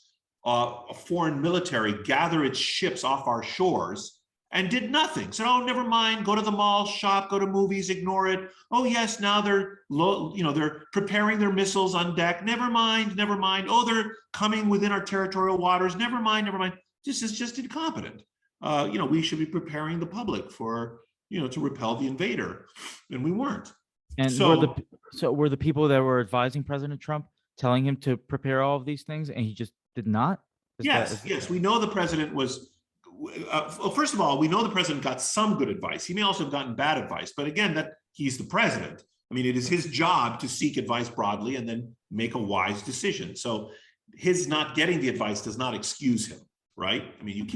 a foreign military gather its ships off our shores and did nothing. Said, oh, never mind, go to the mall, shop, go to movies, ignore it. Oh yes, now they're preparing their missiles on deck. Never mind, never mind. Oh, they're coming within our territorial waters. Never mind, never mind. This is just incompetent. We should be preparing the public for, to repel the invader, and we weren't. and were the people that were advising President Trump telling him to prepare all of these things, and he just did not? Yes, we know the president was. Well, first of all, we know the president got some good advice. He may also have gotten bad advice, but again, that he's the president. I mean, it is his job to seek advice broadly and then make a wise decision. So his not getting the advice does not excuse him, right? I mean,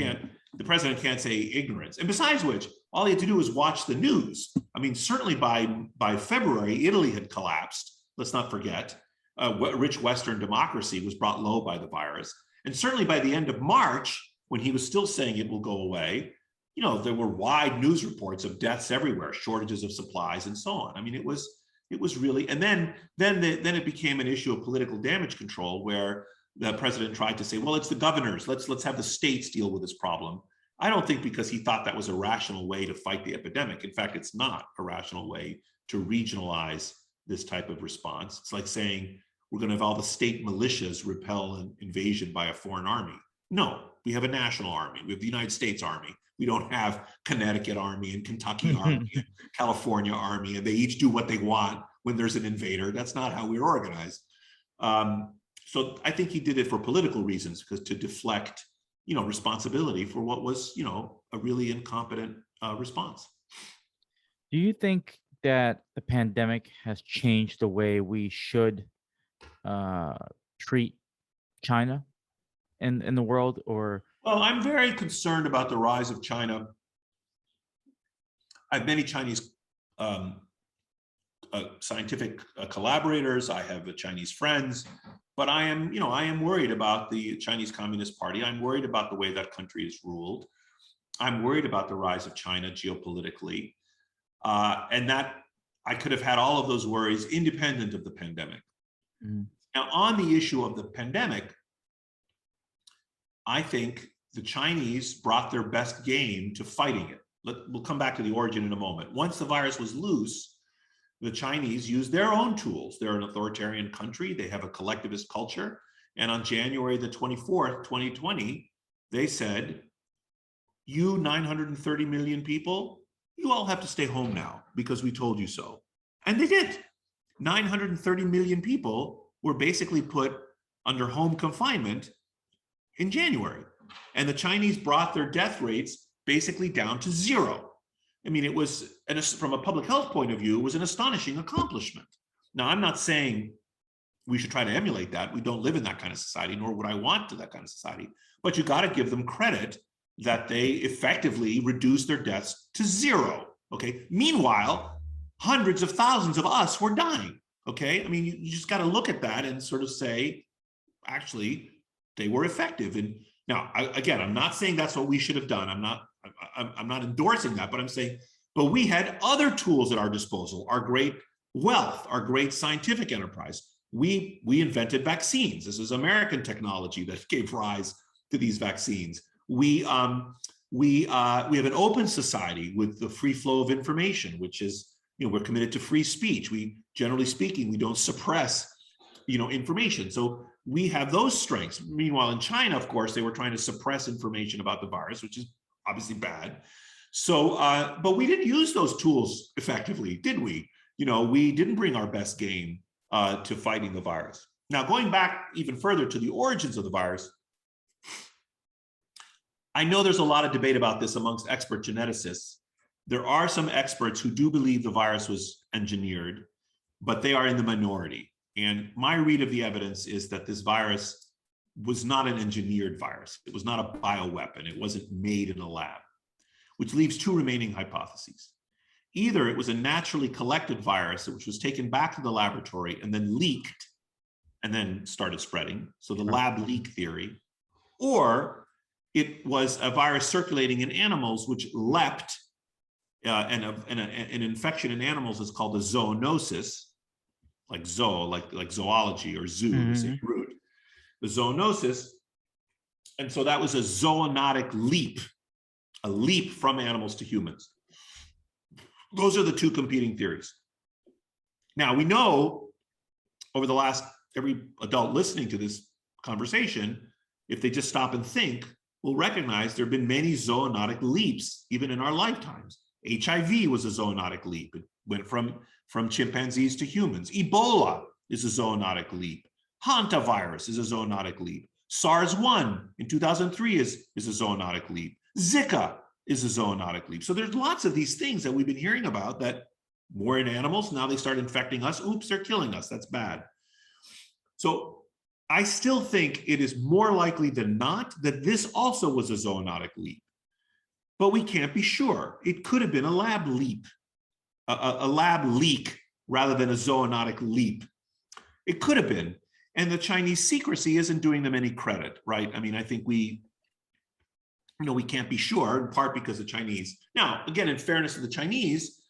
the president can't say ignorance. And besides which, all he had to do was watch the news. I mean, certainly by February, Italy had collapsed. Let's not forget, rich Western democracy was brought low by the virus. And certainly by the end of March, when he was still saying it will go away, there were wide news reports of deaths everywhere, shortages of supplies, and so on. I mean, it was really, and then it became an issue of political damage control, where the president tried to say, well, it's the governors. Let's have the states deal with this problem. I don't think because he thought that was a rational way to fight the epidemic. In fact, it's not a rational way to regionalize this type of response. It's like saying we're going to have all the state militias repel an invasion by a foreign army. No, we have a national army. We have the United States Army. We don't have Connecticut Army and Kentucky Army and California Army, and they each do what they want when there's an invader. That's not how we're organized. So I think he did it for political reasons, because to deflect, responsibility for what was, a really incompetent response. Do you think that the pandemic has changed the way we should treat China in the world? Or well, I'm very concerned about the rise of China. I have many Chinese scientific collaborators. I have Chinese friends, but I am worried about the Chinese Communist Party. I'm worried about the way that country is ruled. I'm worried about the rise of China geopolitically, and that I could have had all of those worries independent of the pandemic. Now, on the issue of the pandemic, I think the Chinese brought their best game to fighting it. We'll come back to the origin in a moment. Once the virus was loose, the Chinese used their own tools. They're an authoritarian country. They have a collectivist culture. And on January the 24th, 2020, they said, you 930 million people, you all have to stay home now because we told you so. And they did. 930 million people were basically put under home confinement in January. And the Chinese brought their death rates basically down to zero. I mean, it was, from a public health point of view, it was an astonishing accomplishment. Now, I'm not saying we should try to emulate that. We don't live in that kind of society, nor would I want to that kind of society. But you got to give them credit that they effectively reduced their deaths to zero. Okay. Meanwhile, hundreds of thousands of us were dying. Okay. I mean, you just got to look at that and sort of say, actually, they were effective. And now, again, I'm not saying that's what we should have done. I'm not endorsing that, but I'm saying, but we had other tools at our disposal, our great wealth, our great scientific enterprise. We invented vaccines. This is American technology that gave rise to these vaccines. We have an open society with the free flow of information, which is, we're committed to free speech. We, generally speaking, we don't suppress, information. So we have those strengths. Meanwhile, in China, of course, they were trying to suppress information about the virus, which is obviously bad. So, but we didn't use those tools effectively, did we? We didn't bring our best game to fighting the virus. Now, going back even further to the origins of the virus, I know there's a lot of debate about this amongst expert geneticists. There are some experts who do believe the virus was engineered, but they are in the minority. And my read of the evidence is that this virus was not an engineered virus. It was not a bioweapon. It wasn't made in a lab, which leaves two remaining hypotheses. Either it was a naturally collected virus, which was taken back to the laboratory and then leaked and then started spreading. So the lab leak theory, or it was a virus circulating in animals which leapt, and an infection in animals is called a zoonosis, like zoology or zoo, same root, the zoonosis. And so that was a zoonotic leap, a leap from animals to humans. Those are the two competing theories. Now, we know over the last, every adult listening to this conversation, if they just stop and think, will recognize there have been many zoonotic leaps, even in our lifetimes. HIV was a zoonotic leap. It went from chimpanzees to humans. Ebola is a zoonotic leap. Hantavirus is a zoonotic leap. SARS-1 in 2003 is a zoonotic leap. Zika is a zoonotic leap. So there's lots of these things that we've been hearing about that were in animals. Now they start infecting us. Oops, they're killing us. That's bad. So I still think it is more likely than not that this also was a zoonotic leap. But we can't be sure. It could have been a lab leap, a lab leak rather than a zoonotic leap. It could have been. And the Chinese secrecy isn't doing them any credit, right? I mean, I think we can't be sure, in part because the Chinese. Now, again, in fairness to the Chinese,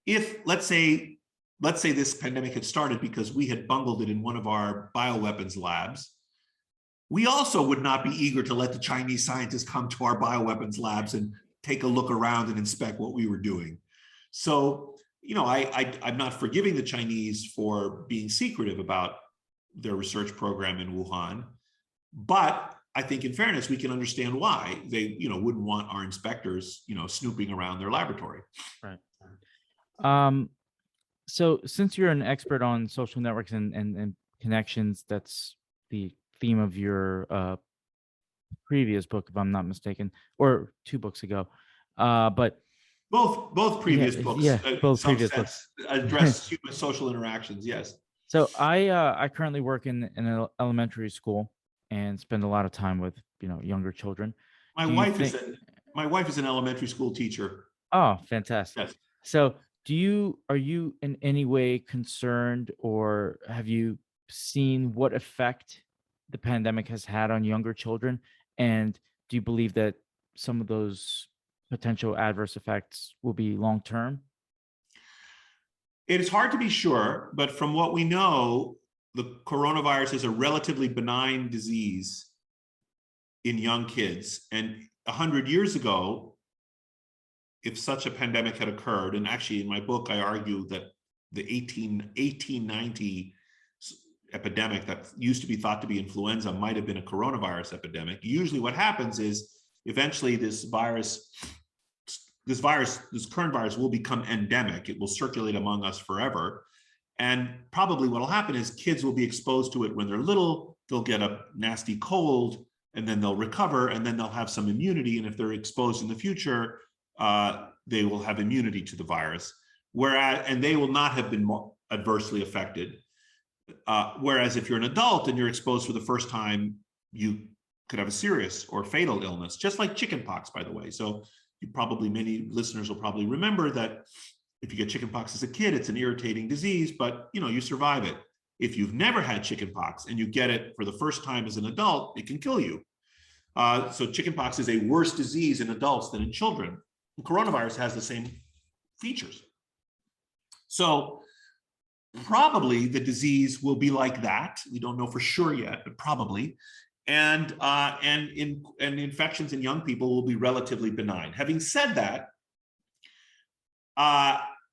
if let's say this pandemic had started because we had bungled it in one of our bioweapons labs, we also would not be eager to let the Chinese scientists come to our bioweapons labs and take a look around and inspect what we were doing. So, I'm not forgiving the Chinese for being secretive about their research program in Wuhan, but I think in fairness, we can understand why they, wouldn't want our inspectors, snooping around their laboratory. Right. So since you're an expert on social networks and connections, that's the theme of your previous book, if I'm not mistaken, or 2 books ago. But both previous books, both previous books address human social interactions. Yes. So I currently work in an elementary school and spend a lot of time with younger children. My wife is an elementary school teacher. Oh, fantastic! Yes. So are you in any way concerned, or have you seen what effect the pandemic has had on younger children? And do you believe that some of those potential adverse effects will be long-term? It is hard to be sure, but from what we know, the coronavirus is a relatively benign disease in young kids. And 100 years ago, if such a pandemic had occurred, and actually in my book, I argue that the 1890 epidemic that used to be thought to be influenza might have been a coronavirus epidemic. Usually what happens is eventually this current virus will become endemic. It will circulate among us forever. And probably what will happen is kids will be exposed to it when they're little, they'll get a nasty cold, and then they'll recover, and then they'll have some immunity. And if they're exposed in the future, they will have immunity to the virus, and they will not have been more adversely affected. Whereas if you're an adult and you're exposed for the first time, you could have a serious or fatal illness, just like chickenpox, by the way. So many listeners will probably remember that if you get chickenpox as a kid, it's an irritating disease, but you survive it. If you've never had chickenpox and you get it for the first time as an adult, it can kill you. So chickenpox is a worse disease in adults than in children. And coronavirus has the same features. So probably the disease will be like that. We don't know for sure yet, but probably. And infections in young people will be relatively benign. Having said that,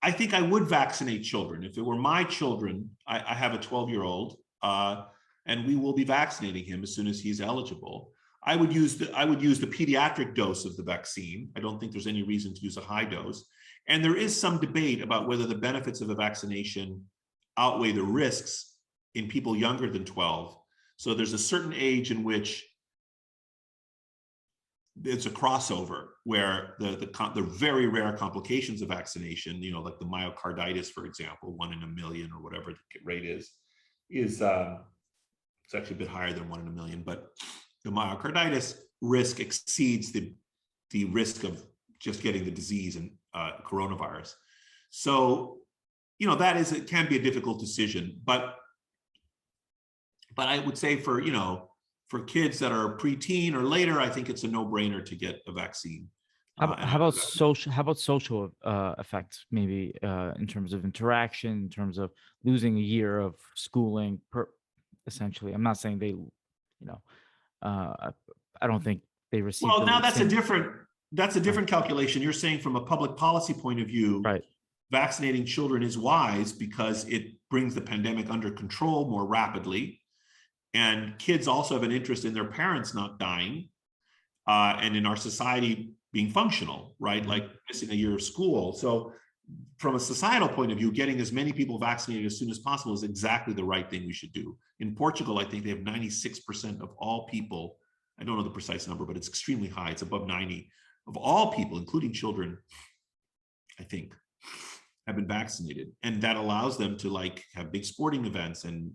I think I would vaccinate children. If it were my children, I have a 12-year-old, and we will be vaccinating him as soon as he's eligible. I would use the pediatric dose of the vaccine. I don't think there's any reason to use a high dose. And there is some debate about whether the benefits of a vaccination outweigh the risks in people younger than 12. So there's a certain age in which it's a crossover where the very rare complications of vaccination, like the myocarditis, for example, 1 in a million or whatever the rate is it's actually a bit higher than 1 in a million, but the myocarditis risk exceeds the risk of just getting the disease and coronavirus. So, it can be a difficult decision, but I would say for kids that are preteen or later, I think it's a no-brainer to get a vaccine. How about social effects, maybe in terms of interaction, in terms of losing a year of schooling, essentially? I'm not saying they, I don't think they received. Well, now that's a different calculation. You're saying from a public policy point of view, right? Vaccinating children is wise because it brings the pandemic under control more rapidly. And kids also have an interest in their parents not dying, and in our society being functional, right? Like missing a year of school. So from a societal point of view, getting as many people vaccinated as soon as possible is exactly the right thing we should do. In Portugal, I think they have 96% of all people. I don't know the precise number, but it's extremely high. It's above 90 of all people, including children, I think, have been vaccinated. And that allows them to have big sporting events and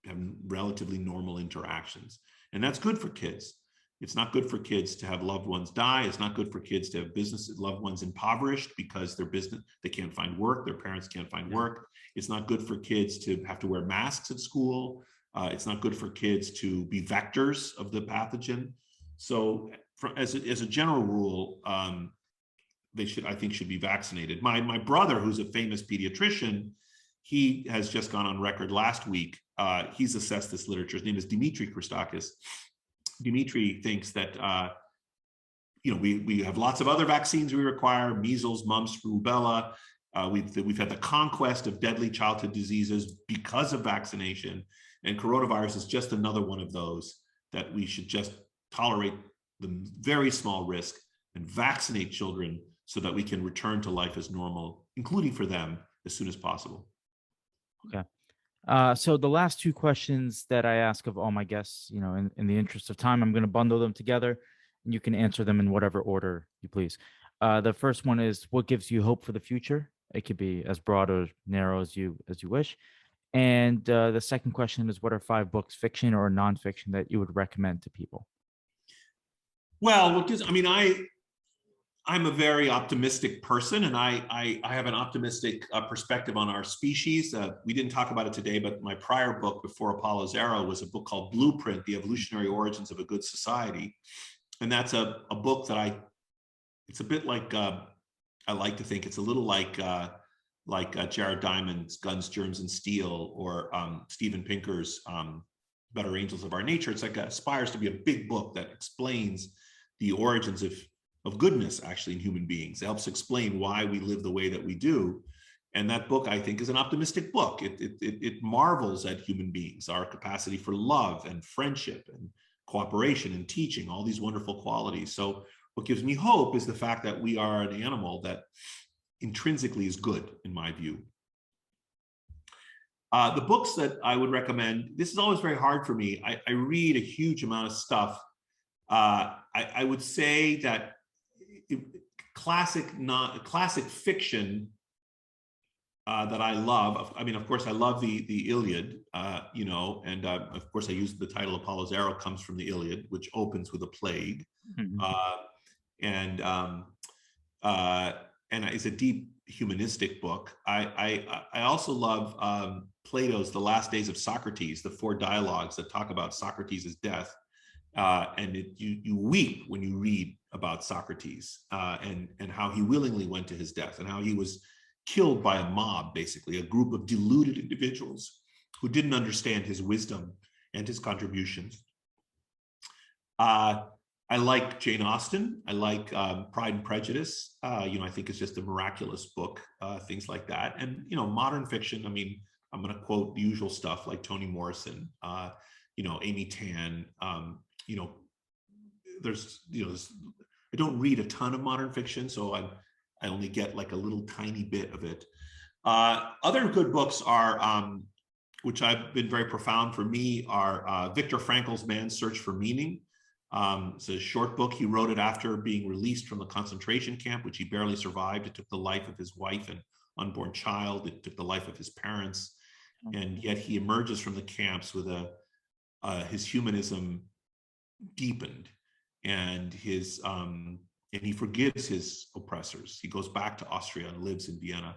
have relatively normal interactions. And that's good for kids. It's not good for kids to have loved ones die. It's not good for kids to have loved ones impoverished because they can't find work, their parents can't find work. It's not good for kids to have to wear masks at school. It's not good for kids to be vectors of the pathogen. So as a general rule, they should be vaccinated. My brother, who's a famous pediatrician, he has just gone on record last week. He's assessed this literature. His name is Dimitri Christakis. Dimitri thinks that we have lots of other vaccines we require: measles, mumps, rubella. We've had the conquest of deadly childhood diseases because of vaccination, and coronavirus is just another one of those that we should just tolerate the very small risk and vaccinate children so that we can return to life as normal, including for them, as soon as possible. Okay. So the last two questions that I ask of all my guests, in the interest of time, I'm going to bundle them together and you can answer them in whatever order you please. The first one is, what gives you hope for the future? It could be as broad or narrow as you wish. And the second question is, what are 5 books, fiction or nonfiction, that you would recommend to people? Well, I'm a very optimistic person, and I have an optimistic perspective on our species. We didn't talk about it today, but my prior book before Apollo's Era was a book called Blueprint: The Evolutionary Origins of a Good Society. And that's a book that it's a bit like, I like to think it's a little like Jared Diamond's Guns, Germs, and Steel, or Steven Pinker's Better Angels of Our Nature. It's aspires to be a big book that explains the origins of goodness actually in human beings. It helps explain why we live the way that we do. And that book, I think, is an optimistic book. It marvels at human beings, our capacity for love and friendship and cooperation and teaching, all these wonderful qualities. So what gives me hope is the fact that we are an animal that intrinsically is good, in my view. The books that I would recommend, this is always very hard for me. I read a huge amount of stuff. I would say that classic fiction that I love. I mean, of course, I love the Iliad, and of course, I use the title Apollo's Arrow comes from the Iliad, which opens with a plague, Mhm. uh, and uh, and it's a deep humanistic book. I also love Plato's The Last Days of Socrates, the 4 dialogues that talk about Socrates' death. And you weep when you read about Socrates and how he willingly went to his death and how he was killed by a mob, basically a group of deluded individuals who didn't understand his wisdom and his contributions. I like Jane Austen. I like Pride and Prejudice. I think it's just a miraculous book, things like that. And, modern fiction, I mean, I'm going to quote the usual stuff like Toni Morrison, Amy Tan. I don't read a ton of modern fiction, so I only get like a little tiny bit of it. Other good books are, which have been very profound for me, are Viktor Frankl's Man's Search for Meaning. It's a short book. He wrote it after being released from the concentration camp, which he barely survived. It took the life of his wife and unborn child. It took the life of his parents. And yet he emerges from the camps with his humanism deepened, and he forgives his oppressors. He goes back to Austria and lives in Vienna.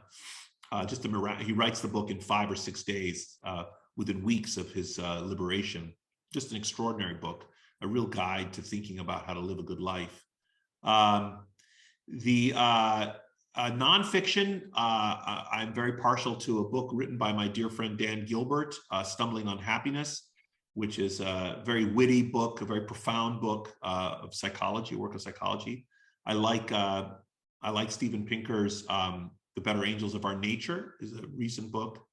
He writes the book in 5 or 6 days, within weeks of his liberation. Just an extraordinary book, a real guide to thinking about how to live a good life. The nonfiction, I'm very partial to a book written by my dear friend Dan Gilbert, Stumbling on Happiness, which is a very witty book, a very profound book of psychology, work of psychology. I like Steven Pinker's The Better Angels of Our Nature is a recent book.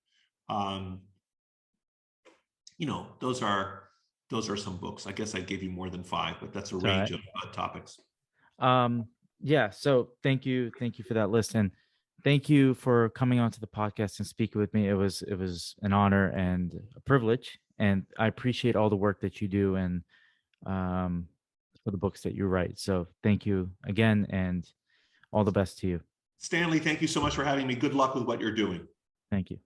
Those are some books. I guess I gave you more than 5, but that's a range of topics. Yeah. So thank you for that list, and thank you for coming onto the podcast and speaking with me. It was an honor and a privilege, and I appreciate all the work that you do and for the books that you write. So thank you again, and all the best to you. Stanley, thank you so much for having me. Good luck with what you're doing. Thank you.